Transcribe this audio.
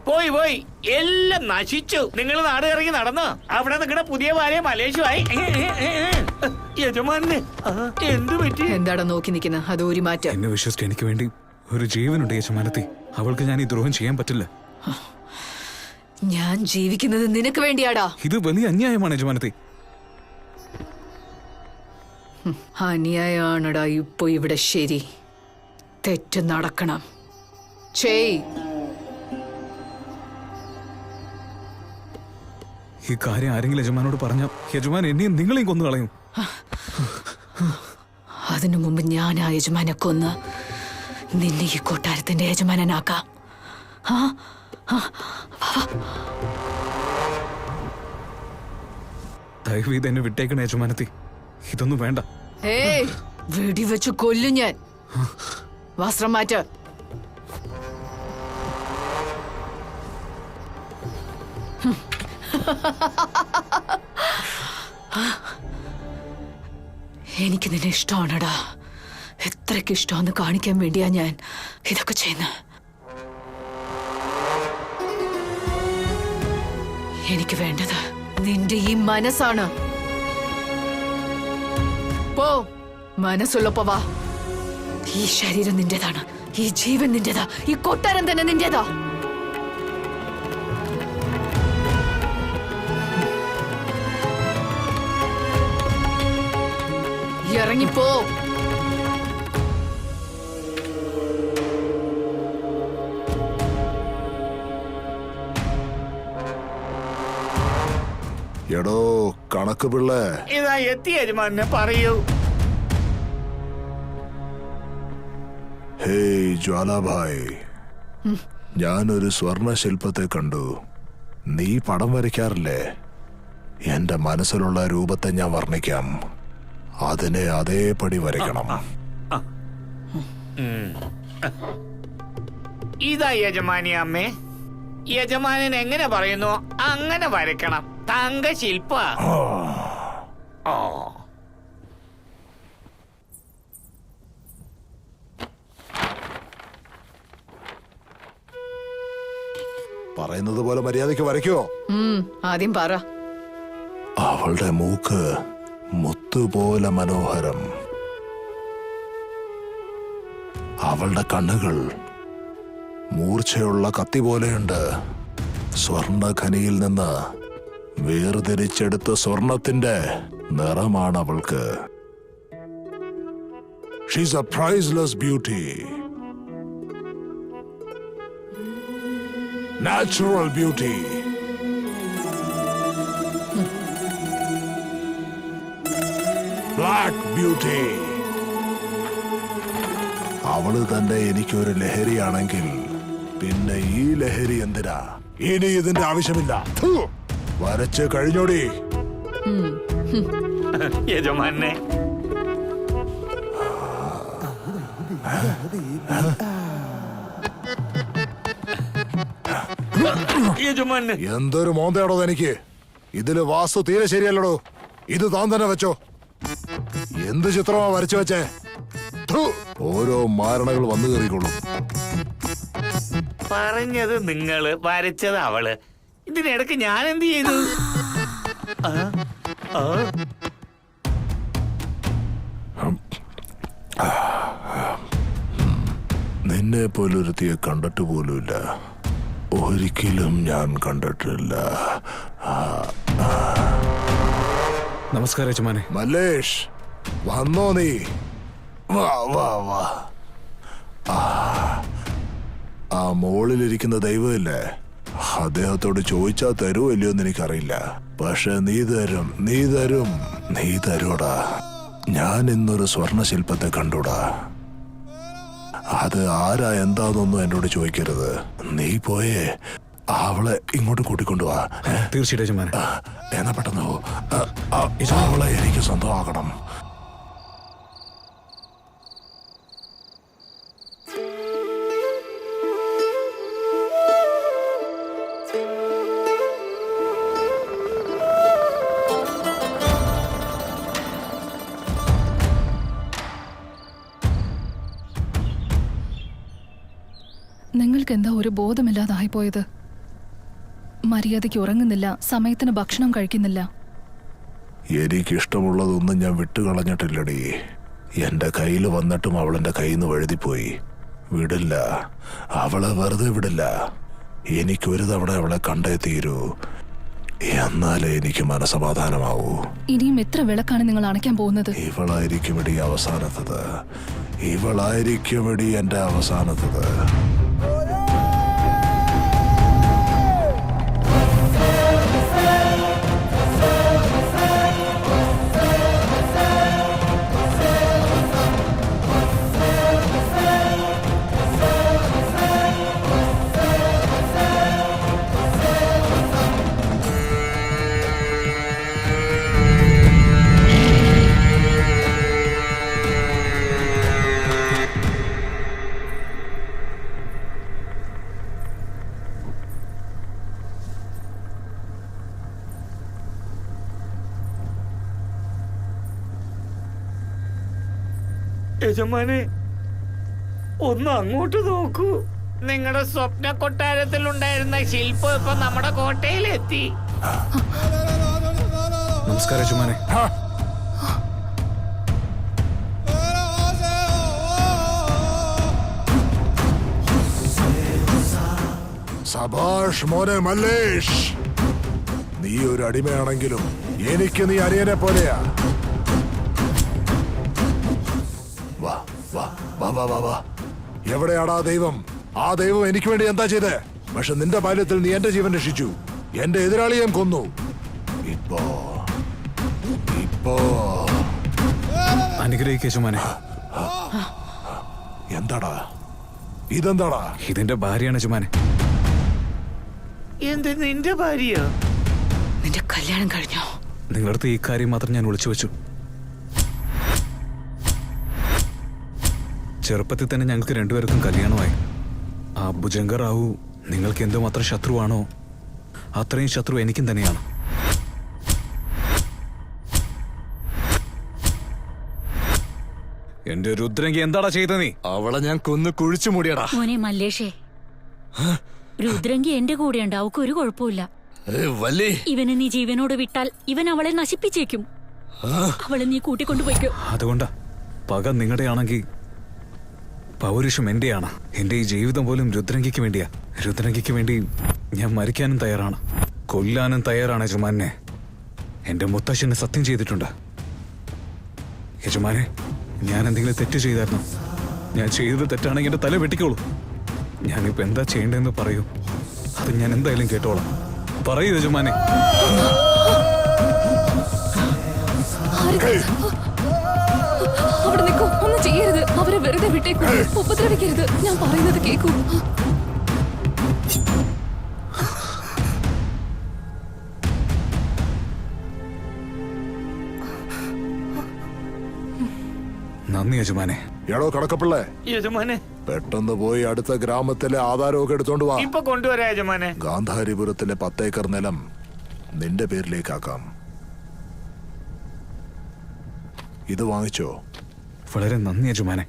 പോയി പോയി എല്ലാം നശിച്ചു. നിങ്ങൾ നാട് ഇറങ്ങി നടന്നോ? അവിടെ നിങ്ങളുടെ പുതിയ ഭാര്യ മലേഷ്യമായി. യജമാനെ എന്തു പറ്റി? എന്താടാ നോക്കി നിൽക്കുന്ന? അത് ഒരു മാറ്റം. എന്നെ വിശ്വസിച്ച് എനിക്ക് വേണ്ടി ഒരു ജീവനുണ്ട് യജമാനത്തി. അവൾക്ക് ഞാൻ ഈ ദ്രോഹം ചെയ്യാൻ പറ്റില്ല. ഞാൻ ജീവിക്കുന്നത് നിനക്ക് വേണ്ടിയാടാ. ഇത് വലിയ അന്യായമാണ് യജമാനത്തി. അന്യായമാണടാ ഇപ്പൊ ഇവിടെ. ശരി, തെറ്റ് നടക്കണം. ചെയ്. ഈ കാര്യം ആരെങ്കിലും യജമാനോട് പറഞ്ഞാൽ യജമാൻ എന്നെയും നിങ്ങളെയും കൊന്നു കളയും. അതിനു മുമ്പ് ഞാൻ ആ യജമാനെ കൊന്ന് നിന്നെ ഈ കൊട്ടാരത്തിന്റെ യജമാനനാക്കാം. ദയവീത് എന്നെ വിട്ടേക്കണ യജമാനത്തി. ഇതൊന്നും വേണ്ട. വെടിവെച്ച് കൊല്ലും ഞാൻ. വസ്ത്രം മാറ്റ്. എനിക്ക് നിന്നെ ഇഷ്ടമാണടാ. എത്രയ്ക്ക് ഇഷ്ടമാണെന്ന് കാണിക്കാൻ വേണ്ടിയാ ഞാൻ ഇതൊക്കെ ചെയ്യുന്നത്. എനിക്ക് വേണ്ടത് നിന്റെ ഈ മനസ്സാണ്. പോ, മനസ്സുള്ളപ്പോ വാ. ഈ ശരീരം നിന്റേതാണ്, ഈ ജീവൻ നിന്റേതാ, ഈ കൊട്ടാരം തന്നെ നിന്റേതാ. ഇറങ്ങിപ്പോ. എടോ കണക്ക് പിള്ള, ഇതാ എത്തി യജമാനെ. പറയൂ. ഹേയ് ജ്വാലാഭായ്, ഞാനൊരു സ്വർണ ശില്പത്തെ കണ്ടു. നീ പടം വരയ്ക്കാറില്ലേ? എന്റെ മനസ്സിലുള്ള രൂപത്തെ ഞാൻ വർണ്ണിക്കാം. അതിനെ അതേപടി വരയ്ക്കണം. ഇതാ യജമാനി അമ്മേ. യജമാനൻ എങ്ങനെ പറയുന്നു അങ്ങനെ വരയ്ക്കണം. തങ്ക ശില്പ. പറയുന്നത് പോലെ മര്യാദയ്ക്ക് വരയ്ക്കോ? ആദ്യം പറ. അവളുടെ മൂക്ക് മുത്തുപോലെ മനോഹരം. അവളുടെ കണ്ണുകൾ മൂർച്ചയുള്ള കത്തി പോലെയുണ്ട്. സ്വർണ്ണ ഖനിയിൽ നിന്ന് വേർതിരിച്ചെടുത്ത സ്വർണത്തിന്റെ നിറമാണ് അവൾക്ക്. She's A priceless beauty. Natural beauty. Black beauty. അവള് തന്നെ എനിക്കൊരു ലഹരിയാണെങ്കിൽ പിന്നെ ഈ ലഹരി എന്തിനാ? ഇനി ഇതിന്റെ ആവശ്യമില്ല. വരച്ച് കഴിഞ്ഞോടി യജമാനെ. എന്തൊരു മോന്തയാടോ എനിക്ക്. ഇതില് വാസ്തു തീരെ ശരിയല്ലടോ. ഇത് താൻ തന്നെ വെച്ചോ. എന്ത് ചിത്രമാ വരച്ചു വെച്ചേ? ഓരോ മാരണകൾ വന്നു കയറിക്കൊള്ളും. പറഞ്ഞത് നിങ്ങള്, വരച്ചത് അവള്. ഇതിനിടക്ക് ഞാൻ എന്ത് ചെയ്തു? നിന്നെ പോലൊരുത്തിയെ കണ്ടിട്ട് പോലുമില്ല. ഒരിക്കലും ഞാൻ കണ്ടിട്ടില്ല. നമസ്കാരം യജമാനെ. മല്ലേഷ്, വന്നോ നീ? വാ വാ വാ. ആ മോളിലിരിക്കുന്ന ദൈവമില്ലേ, അദ്ദേഹത്തോട് ചോദിച്ചാ തരുമോ ഇല്ലയോ എന്ന് എനിക്കറിയില്ല. പക്ഷെ നീ തരും, നീ തരും, നീ തരൂടാ. ഞാൻ ഇന്നൊരു സ്വർണ ശില്പത്തെ കണ്ടൂടാ. അത് ആരാ എന്താന്നൊന്നും എന്നോട് ചോദിക്കരുത്. നീ പോയേ അവളെ ഇങ്ങോട്ട് കൂട്ടിക്കൊണ്ടുപോവാ. തീർച്ചയായിട്ടും യജമാനെ. എന്നാ പെട്ടെന്ന് അവളെ എനിക്ക് സ്വന്തമാക്കണം. ഒരു ബോധമില്ലാതായി പോയത്? മര്യാദയ്ക്ക് ഉറങ്ങുന്നില്ല, സമയത്തിന് ഭക്ഷണം കഴിക്കുന്നില്ല. എനിക്കിഷ്ടമുള്ളതൊന്നും ഞാൻ വിട്ടുകളഞ്ഞിട്ടില്ലടി. എന്റെ കയ്യിൽ വന്നിട്ടും അവളെന്റെ കയ്യിൽ നിന്ന് വഴുതിപ്പോയി. വിടില്ല, അവളെ വെറുതെ വിടില്ല. എനിക്കൊരു തവണ അവളെ കണ്ടേ തീരൂ, എന്നാലേ എനിക്ക് മനസമാധാനമാവൂ. ഇനിയും എത്ര വിളക്കാണ് നിങ്ങൾ അണയ്ക്കാൻ പോകുന്നത്? ഇവളായിരിക്കുമെടി അവസാനത്തത്. ഇവളായിരിക്കുമെടി എന്റെ അവസാനത്തത്. യജമാനെ, ഒന്ന് അങ്ങോട്ട് നോക്കൂ. നിങ്ങളുടെ സ്വപ്ന കൊട്ടാരത്തിൽ ഉണ്ടായിരുന്ന ശില്പം ഇപ്പൊ നമ്മുടെ കോട്ടയിലെത്തി. നമസ്കാരം യജമാനെ. സബാഷ് മോനെ മല്ലേഷ്, നീ ഒരു അടിമയാണെങ്കിലും എനിക്ക് നീ അനിയനെ പോലെയാ. വാ വാ വാ വാ വാ വാ. എവിടെയാടാ ദൈവം? ആ ദൈവം എനിക്ക് വേണ്ടി എന്താ ചെയ്തേ? പക്ഷെ നിന്റെ ബാല്യത്തിൽ നീ എന്റെ ജീവൻ രക്ഷിച്ചു, എന്റെ എതിരാളിയെയും കൊന്നു. ഇപ്പോ ഇപ്പോ അനുഗ്രഹിക്കുക യജമാനെ. എന്താടാ ഇതെന്താടാ? ഇതെന്റെ ഭാര്യയാണ് യജമാനെ. എന്ത്, നിന്റെ ഭാര്യ? നിന്റെ കല്യാണം കഴിഞ്ഞോ? നിങ്ങളടുത്ത് ഈ കാര്യം മാത്രം ഞാൻ ഒളിച്ചു വെച്ചു. ചെറുപ്പത്തിൽ തന്നെ ഞങ്ങൾക്ക് രണ്ടുപേർക്കും കല്യാണമായി. ആ ഭുജംഗ റാവു നിങ്ങൾക്ക് എന്തുമാത്രം ശത്രുവാണോ അത്രയും ശത്രു എനിക്കും തന്നെയാണ്. എന്റെ രുദ്രങ്കി എന്താടാ ചെയ്ത നീ? അവളെ ഞാൻ കൊന്നു കുഴിച്ചു മൂടിയടാ. മോനെ മല്ലേഷേ, രുദ്രങ്കി എന്റെ കൂടെയുണ്ട്, അവൾക്ക് ഒരു കുഴപ്പമില്ല. ഇവനെ നീ ജീവനോട് വിട്ടാൽ ഇവൻ അവളെ നശിപ്പിച്ചേക്കും. അവളെ നീ കൂട്ടിക്കൊണ്ടുപോയിക്കോ. അതുകൊണ്ടാ പക നിങ്ങളുടെ ആണെങ്കിൽ പൗരുഷം എന്റെയാണ്. എന്റെ ഈ ജീവിതം പോലും രുദ്രങ്കിക്ക് വേണ്ടിയാ. രുദ്രങ്കിക്ക് വേണ്ടി ഞാൻ മരിക്കാനും തയ്യാറാണ്, കൊല്ലാനും തയ്യാറാണ് യജമാനെ. എന്റെ മുത്തശ്ശന് സത്യം ചെയ്തിട്ടുണ്ട്. യജമാനെ, ഞാൻ എന്തെങ്കിലും തെറ്റ് ചെയ്തായിരുന്നു? ഞാൻ ചെയ്തത് തെറ്റാണെങ്കിൽ എന്റെ തല വെട്ടിക്കോളൂ. ഞാനിപ്പോ എന്താ ചെയ്യേണ്ടതെന്ന് പറയൂ, അത് ഞാൻ എന്തായാലും കേട്ടോളാം. പറയൂ യജമാനെ. അവിടെ നിൽക്കൂ, ഒന്നും ചെയ്യരുത്. അവരെ വെറുതെ വിട്ടേക്കൂ, ഉപദ്രവിക്കരുത്. ഞാൻ പറയുന്നത് കേൾക്കൂ. നന്ദി യജമാനെ. എടോ കടക്കപ്പിള്ളേ, യജമാനെ, പെട്ടെന്ന് പോയി അടുത്ത ഗ്രാമത്തിലെ ആധാരമൊക്കെ എടുത്തോണ്ട് വാ. ഇപ്പൊ കൊണ്ടുവരാ യജമാനെ. ഗാന്ധാരിപുരത്തിലെ 10 ഏക്കർ നിലം നിന്റെ പേരിലേക്കാക്കാം. ഇത് വാങ്ങിച്ചോ. വളരെ നന്ദി യജമാനെ.